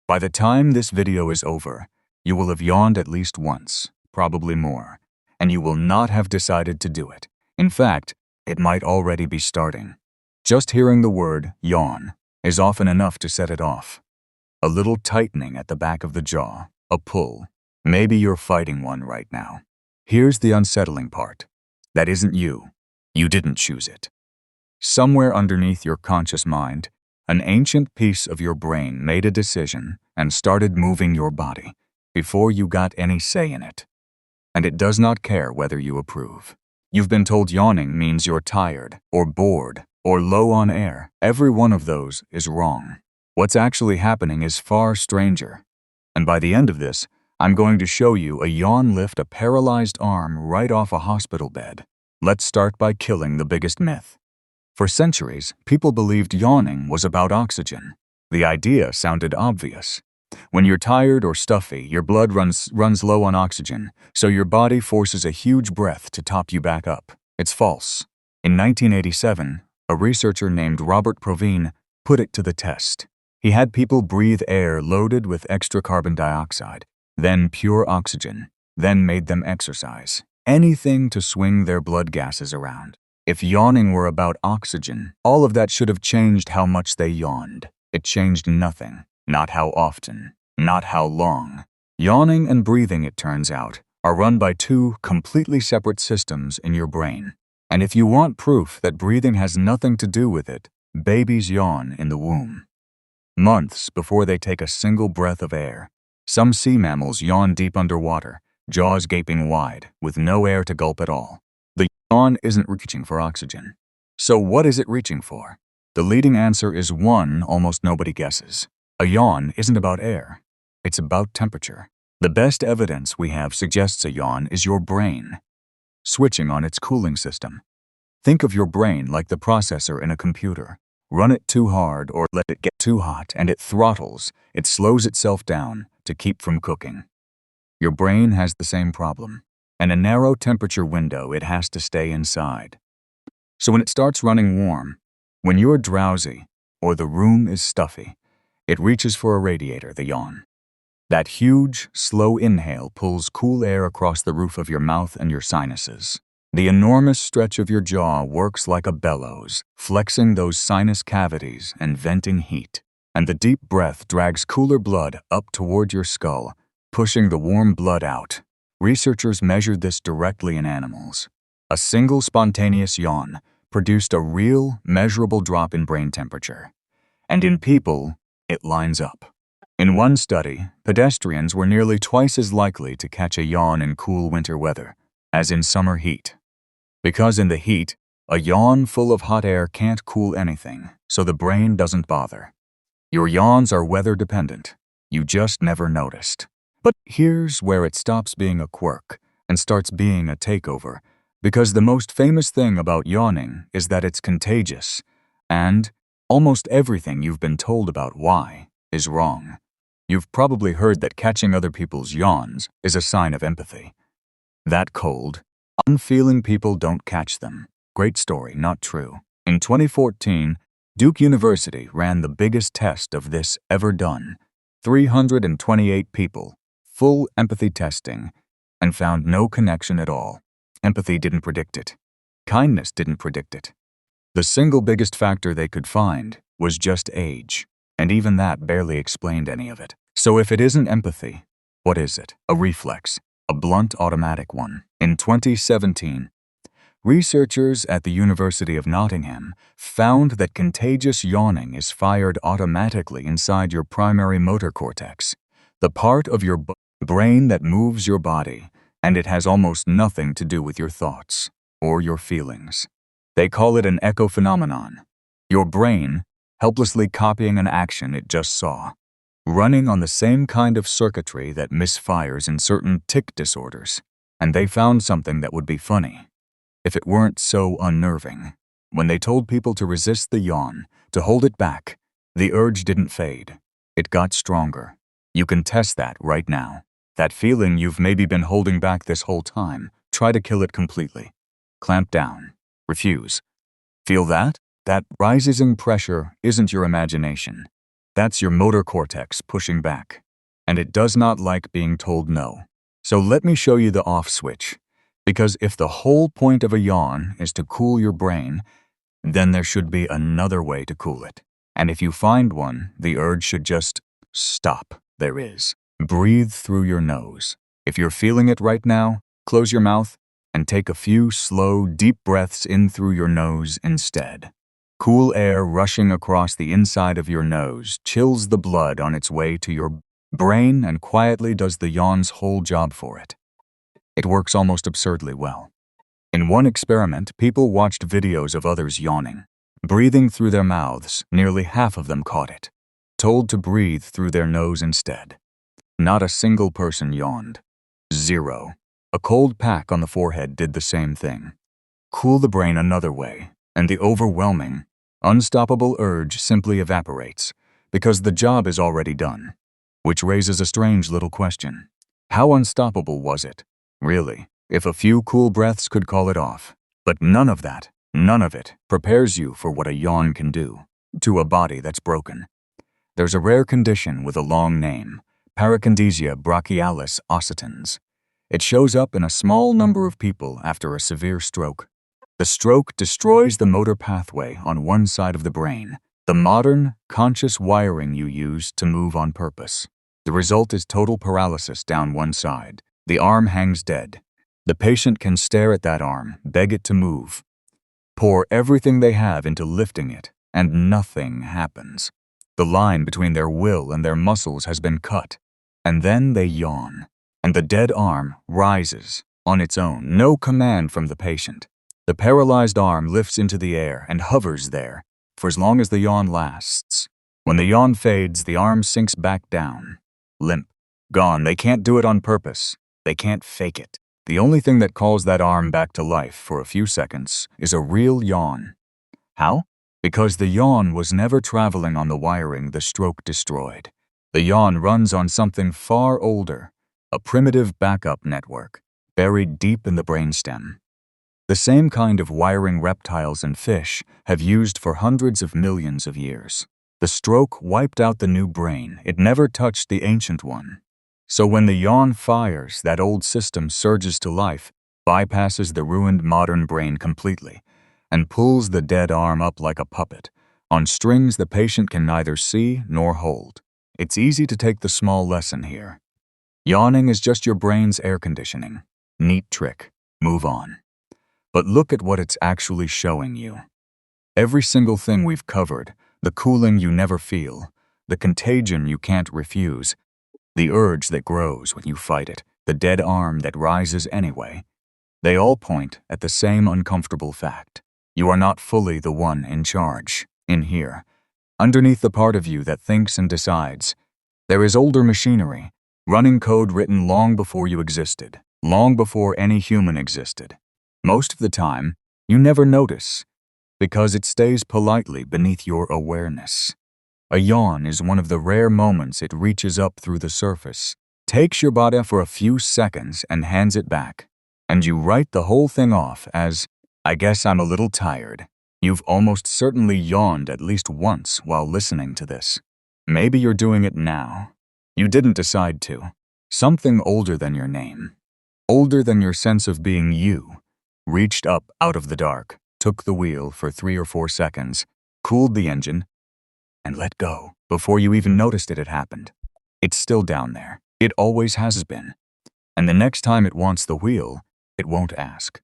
By the time this video is over, you will have yawned at least once, probably more, and you will not have decided to do it. In fact, it might already be starting. Just hearing the word yawn is often enough to set it off. A little tightening at the back of the jaw, a pull. Maybe you're fighting one right now. Here's the unsettling part. That isn't you. You didn't choose it. Somewhere underneath your conscious mind, an ancient piece of your brain made a decision and started moving your body before you got any say in it. And it does not care whether you approve. You've been told yawning means you're tired or bored or low on air. Every one of those is wrong. What's actually happening is far stranger. And by the end of this, I'm going to show you a yawn lift a paralyzed arm right off a hospital bed. Let's start by killing the biggest myth. For centuries, people believed yawning was about oxygen. The idea sounded obvious. When you're tired or stuffy, your blood runs low on oxygen, so your body forces a huge breath to top you back up. It's false. In 1987, a researcher named Robert Provine put it to the test. He had people breathe air loaded with extra carbon dioxide, then pure oxygen, then made them exercise. Anything to swing their blood gases around. If yawning were about oxygen, all of that should have changed how much they yawned. It changed nothing. Not how often, not how long. Yawning and breathing, it turns out, are run by two completely separate systems in your brain. And if you want proof that breathing has nothing to do with it, babies yawn in the womb. Months before they take a single breath of air. Some sea mammals yawn deep underwater, jaws gaping wide, with no air to gulp at all. The yawn isn't reaching for oxygen. So what is it reaching for? The leading answer is one almost nobody guesses. A yawn isn't about air. It's about temperature. The best evidence we have suggests a yawn is your brain switching on its cooling system. Think of your brain like the processor in a computer. Run it too hard or let it get too hot and it throttles. It slows itself down to keep from cooking. Your brain has the same problem. In a narrow temperature window, it has to stay inside. So when it starts running warm, when you're drowsy or the room is stuffy, it reaches for a radiator, the yawn. That huge, slow inhale pulls cool air across the roof of your mouth and your sinuses. The enormous stretch of your jaw works like a bellows, flexing those sinus cavities and venting heat. And the deep breath drags cooler blood up toward your skull, pushing the warm blood out. Researchers measured this directly in animals. A single spontaneous yawn produced a real, measurable drop in brain temperature. And in people, it lines up. In one study, pedestrians were nearly twice as likely to catch a yawn in cool winter weather as in summer heat. Because in the heat, a yawn full of hot air can't cool anything, so the brain doesn't bother. Your yawns are weather dependent. You just never noticed. But here's where it stops being a quirk and starts being a takeover, because the most famous thing about yawning is that it's contagious, and almost everything you've been told about why is wrong. You've probably heard that catching other people's yawns is a sign of empathy. That cold, unfeeling people don't catch them. Great story, not true. In 2014, Duke University ran the biggest test of this ever done. 328 people, full empathy testing, and found no connection at all. Empathy didn't predict it. Kindness didn't predict it. The single biggest factor they could find was just age, and even that barely explained any of it. So if it isn't empathy, what is it? A reflex, a blunt automatic one. In 2017, researchers at the University of Nottingham found that contagious yawning is fired automatically inside your primary motor cortex, the part of your brain that moves your body, and it has almost nothing to do with your thoughts or your feelings. They call it an echo phenomenon. Your brain helplessly copying an action it just saw, running on the same kind of circuitry that misfires in certain tic disorders. And they found something that would be funny if it weren't so unnerving. When they told people to resist the yawn, to hold it back, the urge didn't fade. It got stronger. You can test that right now. That feeling you've maybe been holding back this whole time, try to kill it completely. Clamp down. Refuse. Feel that? That rising pressure isn't your imagination. That's your motor cortex pushing back. And it does not like being told no. So let me show you the off switch. Because if the whole point of a yawn is to cool your brain, then there should be another way to cool it. And if you find one, the urge should just stop. There is. Breathe through your nose. If you're feeling it right now, close your mouth and take a few slow, deep breaths in through your nose instead. Cool air rushing across the inside of your nose chills the blood on its way to your brain and quietly does the yawn's whole job for it. It works almost absurdly well. In one experiment, people watched videos of others yawning. Breathing through their mouths, nearly half of them caught it. Told to breathe through their nose instead. Not a single person yawned. 0. A cold pack on the forehead did the same thing. Cool the brain another way, and the overwhelming, unstoppable urge simply evaporates, because the job is already done. Which raises a strange little question. How unstoppable was it? Really, if a few cool breaths could call it off. But none of that, none of it, prepares you for what a yawn can do to a body that's broken. There's a rare condition with a long name, parakinesia brachialis ossitans. It shows up in a small number of people after a severe stroke. The stroke destroys the motor pathway on one side of the brain, the modern, conscious wiring you use to move on purpose. The result is total paralysis down one side. The arm hangs dead. The patient can stare at that arm, beg it to move, pour everything they have into lifting it, and nothing happens. The line between their will and their muscles has been cut, and then they yawn, and the dead arm rises on its own, no command from the patient. The paralyzed arm lifts into the air and hovers there for as long as the yawn lasts. When the yawn fades, the arm sinks back down, limp, gone. They can't do it on purpose. They can't fake it. The only thing that calls that arm back to life for a few seconds is a real yawn. How? Because the yawn was never traveling on the wiring the stroke destroyed. The yawn runs on something far older, a primitive backup network buried deep in the brainstem. The same kind of wiring reptiles and fish have used for hundreds of millions of years. The stroke wiped out the new brain. It never touched the ancient one. So when the yawn fires, that old system surges to life, bypasses the ruined modern brain completely, and pulls the dead arm up like a puppet, on strings the patient can neither see nor hold. It's easy to take the small lesson here. Yawning is just your brain's air conditioning. Neat trick. Move on. But look at what it's actually showing you. Every single thing we've covered, the cooling you never feel, the contagion you can't refuse, the urge that grows when you fight it, the dead arm that rises anyway, they all point at the same uncomfortable fact. You are not fully the one in charge, in here. Underneath the part of you that thinks and decides, there is older machinery, running code written long before you existed, long before any human existed. Most of the time, you never notice, because it stays politely beneath your awareness. A yawn is one of the rare moments it reaches up through the surface, takes your body for a few seconds and hands it back. And you write the whole thing off as, I guess I'm a little tired. You've almost certainly yawned at least once while listening to this. Maybe you're doing it now. You didn't decide to. Something older than your name, older than your sense of being you, reached up out of the dark, took the wheel for 3 or 4 seconds, cooled the engine, and let go before you even noticed it had happened. It's still down there. It always has been. And the next time it wants the wheel, it won't ask.